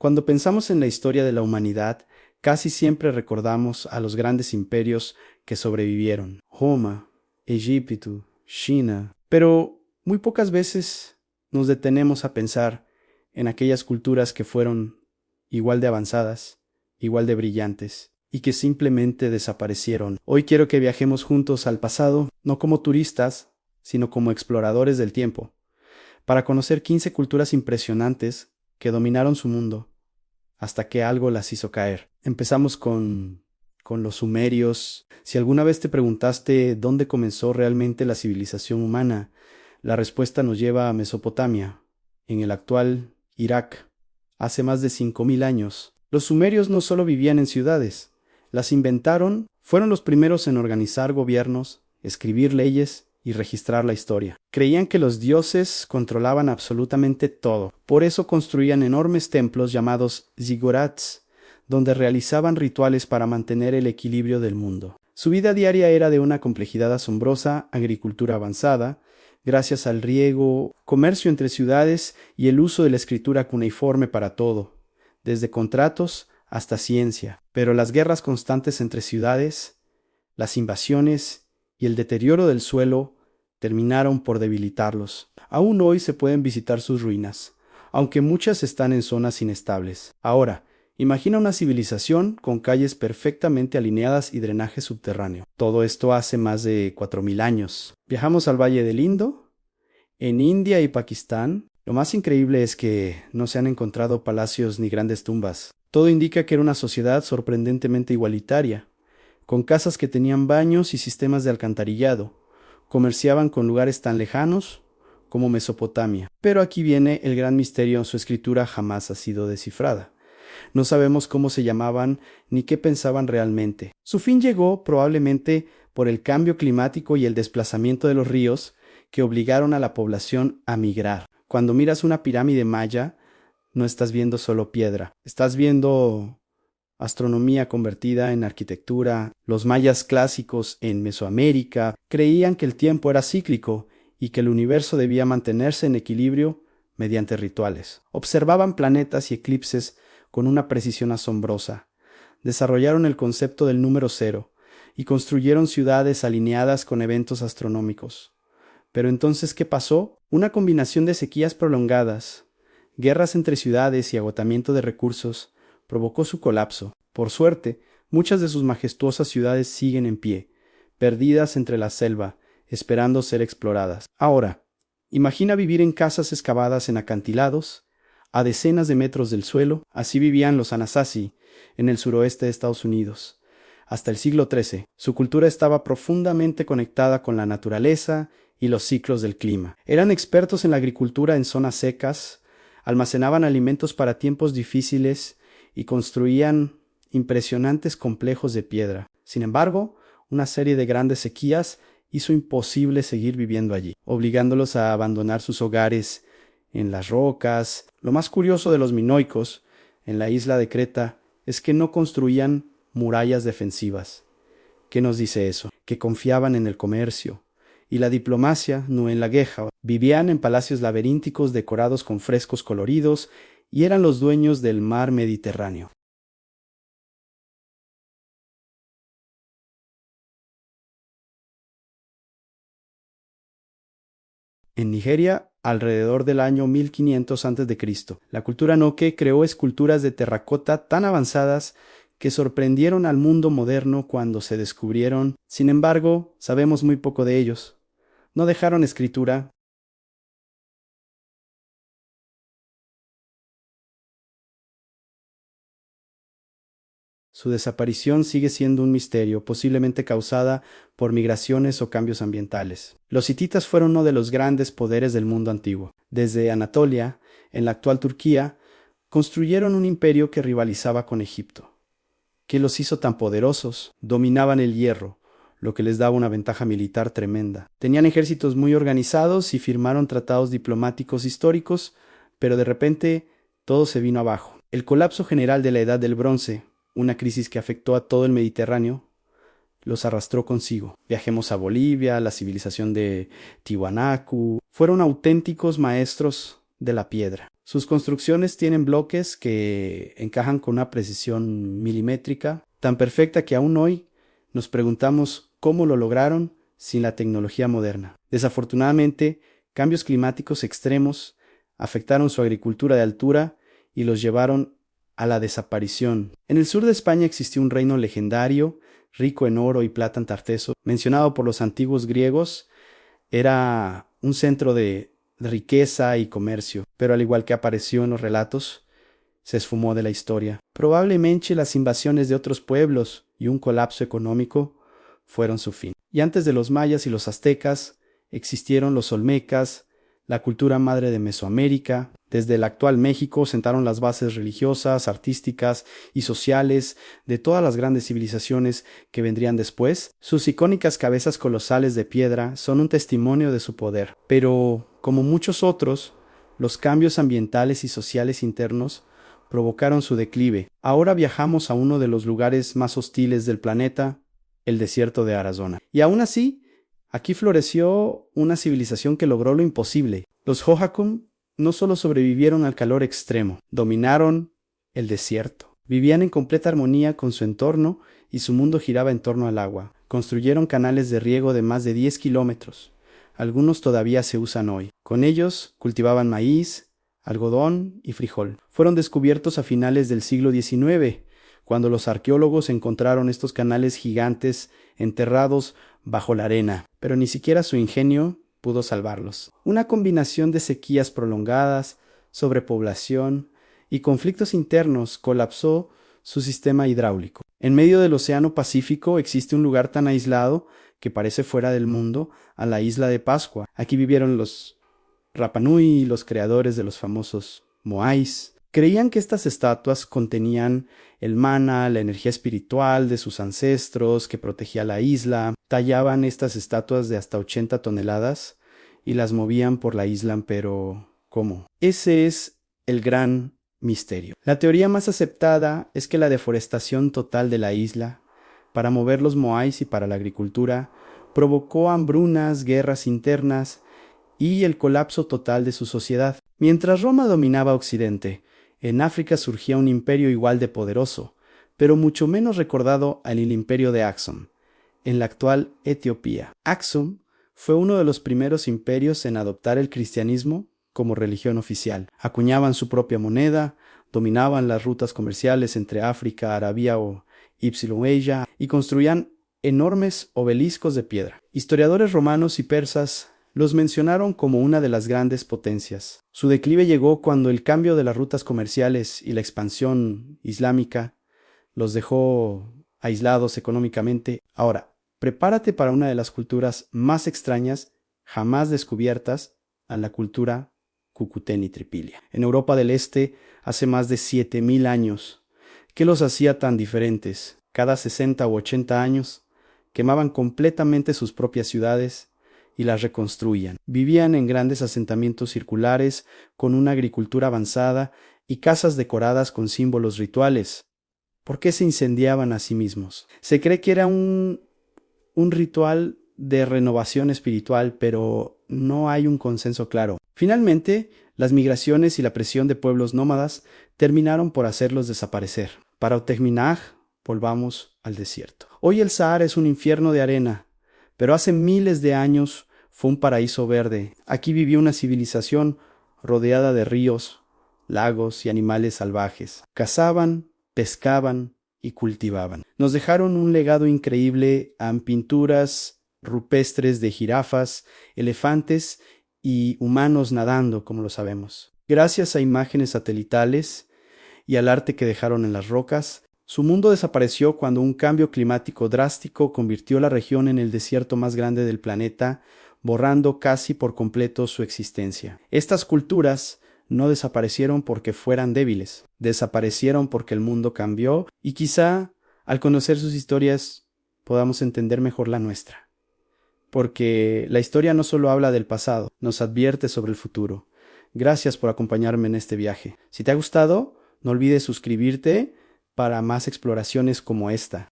Cuando pensamos en la historia de la humanidad, casi siempre recordamos a los grandes imperios que sobrevivieron: Roma, Egipto, China. Pero muy pocas veces nos detenemos a pensar en aquellas culturas que fueron igual de avanzadas, igual de brillantes, y que simplemente desaparecieron. Hoy quiero que viajemos juntos al pasado, no como turistas, sino como exploradores del tiempo, para conocer 15 culturas impresionantes que dominaron su mundo hasta que algo las hizo caer. Empezamos con los sumerios. Si alguna vez te preguntaste dónde comenzó realmente la civilización humana, la respuesta nos lleva a Mesopotamia, en el actual Irak, hace más de 5000 años. Los sumerios no solo vivían en ciudades, las inventaron, fueron los primeros en organizar gobiernos, escribir leyes y registrar la historia. Creían que los dioses controlaban absolutamente todo. Por eso construían enormes templos llamados zigurats, donde realizaban rituales para mantener el equilibrio del mundo. Su vida diaria era de una complejidad asombrosa: agricultura avanzada, gracias al riego, comercio entre ciudades y el uso de la escritura cuneiforme para todo, desde contratos hasta ciencia. Pero las guerras constantes entre ciudades, las invasiones y el deterioro del suelo terminaron por debilitarlos. Aún hoy se pueden visitar sus ruinas, aunque muchas están en zonas inestables. Ahora, imagina una civilización con calles perfectamente alineadas y drenaje subterráneo. Todo esto hace más de 4000 años. Viajamos al Valle del Indo. En India y Pakistán, lo más increíble es que no se han encontrado palacios ni grandes tumbas. Todo indica que era una sociedad sorprendentemente igualitaria, con casas que tenían baños y sistemas de alcantarillado. Comerciaban con lugares tan lejanos como Mesopotamia. Pero aquí viene el gran misterio: su escritura jamás ha sido descifrada. No sabemos cómo se llamaban ni qué pensaban realmente. Su fin llegó probablemente por el cambio climático y el desplazamiento de los ríos que obligaron a la población a migrar. Cuando miras una pirámide maya, no estás viendo solo piedra, estás viendo astronomía convertida en arquitectura. Los mayas clásicos en Mesoamérica creían que el tiempo era cíclico y que el universo debía mantenerse en equilibrio mediante rituales. Observaban planetas y eclipses con una precisión asombrosa. Desarrollaron el concepto del número cero y construyeron ciudades alineadas con eventos astronómicos. Pero entonces, ¿qué pasó? Una combinación de sequías prolongadas, guerras entre ciudades y agotamiento de recursos provocó su colapso. Por suerte, muchas de sus majestuosas ciudades siguen en pie, perdidas entre la selva, esperando ser exploradas. Ahora, imagina vivir en casas excavadas en acantilados, a decenas de metros del suelo. Así vivían los Anasazi en el suroeste de Estados Unidos. Hasta el siglo XIII, su cultura estaba profundamente conectada con la naturaleza y los ciclos del clima. Eran expertos en la agricultura en zonas secas, almacenaban alimentos para tiempos difíciles y construían impresionantes complejos de piedra. Sin embargo, una serie de grandes sequías hizo imposible seguir viviendo allí, obligándolos a abandonar sus hogares en las rocas. Lo más curioso de los minoicos en la isla de Creta es que no construían murallas defensivas. ¿Qué nos dice eso? Que confiaban en el comercio y la diplomacia, no en la guerra. Vivían en palacios laberínticos decorados con frescos coloridos y eran los dueños del mar Mediterráneo. En Nigeria, alrededor del año 1500 a.C., la cultura Noke creó esculturas de terracota tan avanzadas que sorprendieron al mundo moderno cuando se descubrieron. Sin embargo, sabemos muy poco de ellos. No dejaron escritura. Su desaparición sigue siendo un misterio, posiblemente causada por migraciones o cambios ambientales. Los hititas fueron uno de los grandes poderes del mundo antiguo. Desde Anatolia, en la actual Turquía, construyeron un imperio que rivalizaba con Egipto. ¿Qué los hizo tan poderosos? Dominaban el hierro, lo que les daba una ventaja militar tremenda. Tenían ejércitos muy organizados y firmaron tratados diplomáticos históricos, pero de repente todo se vino abajo. El colapso general de la Edad del Bronce, una crisis que afectó a todo el Mediterráneo, los arrastró consigo. Viajemos a Bolivia, la civilización de Tiwanaku. Fueron auténticos maestros de la piedra. Sus construcciones tienen bloques que encajan con una precisión milimétrica, tan perfecta que aún hoy nos preguntamos cómo lo lograron sin la tecnología moderna. Desafortunadamente, cambios climáticos extremos afectaron su agricultura de altura y los llevaron a la desaparición. En el sur de España existió un reino legendario, rico en oro y plata antarteso, mencionado por los antiguos griegos. Era un centro de riqueza y comercio, pero al igual que apareció en los relatos, se esfumó de la historia. Probablemente las invasiones de otros pueblos y un colapso económico fueron su fin. Y antes de los mayas y los aztecas, existieron los olmecas, la cultura madre de Mesoamérica. Desde el actual México sentaron las bases religiosas, artísticas y sociales de todas las grandes civilizaciones que vendrían después. Sus icónicas cabezas colosales de piedra son un testimonio de su poder. Pero, como muchos otros, los cambios ambientales y sociales internos provocaron su declive. Ahora viajamos a uno de los lugares más hostiles del planeta, el desierto de Arizona. Y aún así, aquí floreció una civilización que logró lo imposible. Los Hohokam no solo sobrevivieron al calor extremo, dominaron el desierto. Vivían en completa armonía con su entorno y su mundo giraba en torno al agua. Construyeron canales de riego de más de 10 kilómetros. Algunos todavía se usan hoy. Con ellos cultivaban maíz, algodón y frijol. Fueron descubiertos a finales del siglo XIX, cuando los arqueólogos encontraron estos canales gigantes enterrados bajo la arena, pero ni siquiera su ingenio pudo salvarlos. Una combinación de sequías prolongadas, sobrepoblación y conflictos internos colapsó su sistema hidráulico. En medio del Océano Pacífico existe un lugar tan aislado que parece fuera del mundo, a la isla de Pascua. Aquí vivieron los Rapa Nui, los creadores de los famosos Moais. Creían que estas estatuas contenían el mana, la energía espiritual de sus ancestros que protegía la isla. Tallaban estas estatuas de hasta 80 toneladas y las movían por la isla, pero ¿cómo? Ese es el gran misterio. La teoría más aceptada es que la deforestación total de la isla, para mover los moais y para la agricultura, provocó hambrunas, guerras internas y el colapso total de su sociedad. Mientras Roma dominaba Occidente, en África surgía un imperio igual de poderoso, pero mucho menos recordado al imperio de Axum, en la actual Etiopía. Axum fue uno de los primeros imperios en adoptar el cristianismo como religión oficial. Acuñaban su propia moneda, dominaban las rutas comerciales entre África, Arabia o Asia y construían enormes obeliscos de piedra. Historiadores romanos y persas los mencionaron como una de las grandes potencias. Su declive llegó cuando el cambio de las rutas comerciales y la expansión islámica los dejó aislados económicamente. Ahora, prepárate para una de las culturas más extrañas jamás descubiertas, a la cultura Cucuteni Tripilia. En Europa del Este, hace más de 7000 años. ¿Qué los hacía tan diferentes? Cada 60 u 80 años, quemaban completamente sus propias ciudades y las reconstruían. Vivían en grandes asentamientos circulares, con una agricultura avanzada y casas decoradas con símbolos rituales. ¿Por qué se incendiaban a sí mismos? Se cree que era un ritual de renovación espiritual, pero no hay un consenso claro. Finalmente, las migraciones y la presión de pueblos nómadas terminaron por hacerlos desaparecer. Para Otejminaj, volvamos al desierto. Hoy el Sahara es un infierno de arena, pero hace miles de años fue un paraíso verde. Aquí vivió una civilización rodeada de ríos, lagos y animales salvajes. Cazaban, pescaban y cultivaban. Nos dejaron un legado increíble en pinturas rupestres de jirafas, elefantes y humanos nadando, como lo sabemos. Gracias a imágenes satelitales y al arte que dejaron en las rocas, su mundo desapareció cuando un cambio climático drástico convirtió la región en el desierto más grande del planeta, borrando casi por completo su existencia. Estas culturas no desaparecieron porque fueran débiles, desaparecieron porque el mundo cambió y quizá al conocer sus historias podamos entender mejor la nuestra. Porque la historia no solo habla del pasado, nos advierte sobre el futuro. Gracias por acompañarme en este viaje. Si te ha gustado, no olvides suscribirte para más exploraciones como esta.